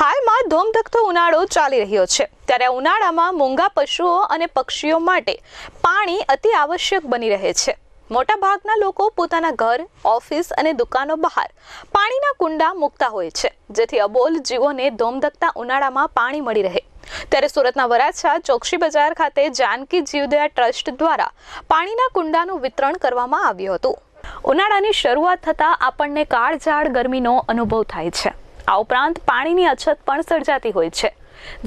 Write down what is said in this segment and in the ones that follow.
હાલમાં ધોમધખતો ઉનાળો ચાલી રહ્યો છે ત્યારે ઉનાળામાં મૂંગા પશુઓ અને પક્ષીઓ માટે પાણી અતિ આવશ્યક બની રહે છે। મોટાભાગના લોકો પોતાના ઘર, ઓફિસ અને દુકાનો બહાર પાણીના કુંડા મૂકતા હોય છે, જેથી અબોલ જીવોને ધોમધખતા ઉનાળામાં પાણી મળી રહે। ત્યારે સુરતના વરાછા ચોકસી બજાર ખાતે જાનકી જીવદયા ટ્રસ્ટ દ્વારા પાણીના કુંડાનું વિતરણ કરવામાં આવ્યું હતું। ઉનાળાની શરૂઆત થતાં આપણને કાળઝાળ ગરમીનો અનુભવ થાય છે। આ ઉપરાંત પાણીની અછત પણ સર્જાતી હોય છે।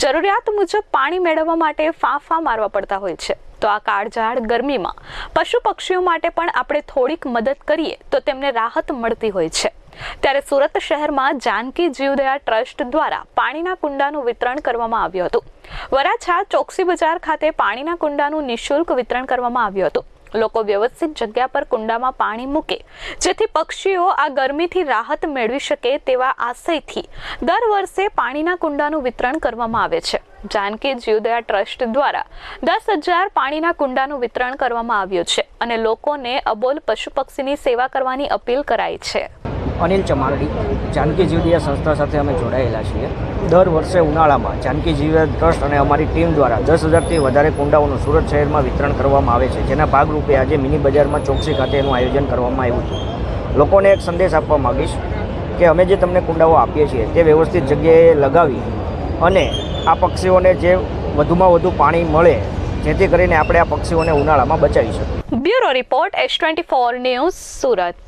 જરૂરિયાત મુજબ પાણી મેળવવા માટે ફાંફા મારવા પડતા હોય છે। તો આ કાળઝાળ ગરમીમાં પશુ પક્ષીઓ માટે પણ આપણે થોડીક મદદ કરીએ તો તેમને રાહત મળતી હોય છે। ત્યારે સુરત શહેરમાં જાનકી જીવદયા ટ્રસ્ટ દ્વારા પાણીના કુંડાનું વિતરણ કરવામાં આવ્યું હતું। વરાછા ચોકસી બજાર ખાતે પાણીના કુંડાનું નિઃશુલ્ક વિતરણ કરવામાં આવ્યું હતું। લોકો વ્યવસ્થિત જગ્યા પર કુંડામાં પાણી મૂકે જેથી પક્ષીઓ આ ગરમીથી રાહત મેળવી શકે તેવા આશયથી દર વર્ષે પાણીના કુંડાનું વિતરણ કરવામાં આવે છે। જાનકી જીવદયા ટ્રસ્ટ દ્વારા 10,000 પાણીના કુંડાનું વિતરણ કરવામાં આવ્યું છે અને લોકોને અબોલ પશુ પક્ષીની સેવા કરવાની અપીલ કરાઈ છે। અનિલ ચમારડી, જાનકી જીવદયા સંસ્થા સાથે અમે જોડાયેલા છીએ। દર વર્ષે ઉનાળામાં જાનકી જીવદયા ટ્રસ્ટ અને અમારી ટીમ દ્વારા 10,000થી વધારે કુંડાઓનું સુરત શહેરમાં વિતરણ કરવામાં આવે છે, જેના ભાગરૂપે આજે મિની બજારમાં ચોકસી ખાતે એનું આયોજન કરવામાં આવ્યું હતું। લોકોને એક સંદેશ આપવા માગીશ કે અમે જે તમને કુંડાઓ આપીએ છીએ તે વ્યવસ્થિત જગ્યાએ લગાવી અને આ પક્ષીઓને જે વધુમાં વધુ પાણી મળે જેથી કરીને આપણે આ પક્ષીઓને ઉનાળામાં બચાવી શકીએ। Bureau report S24 news Surat.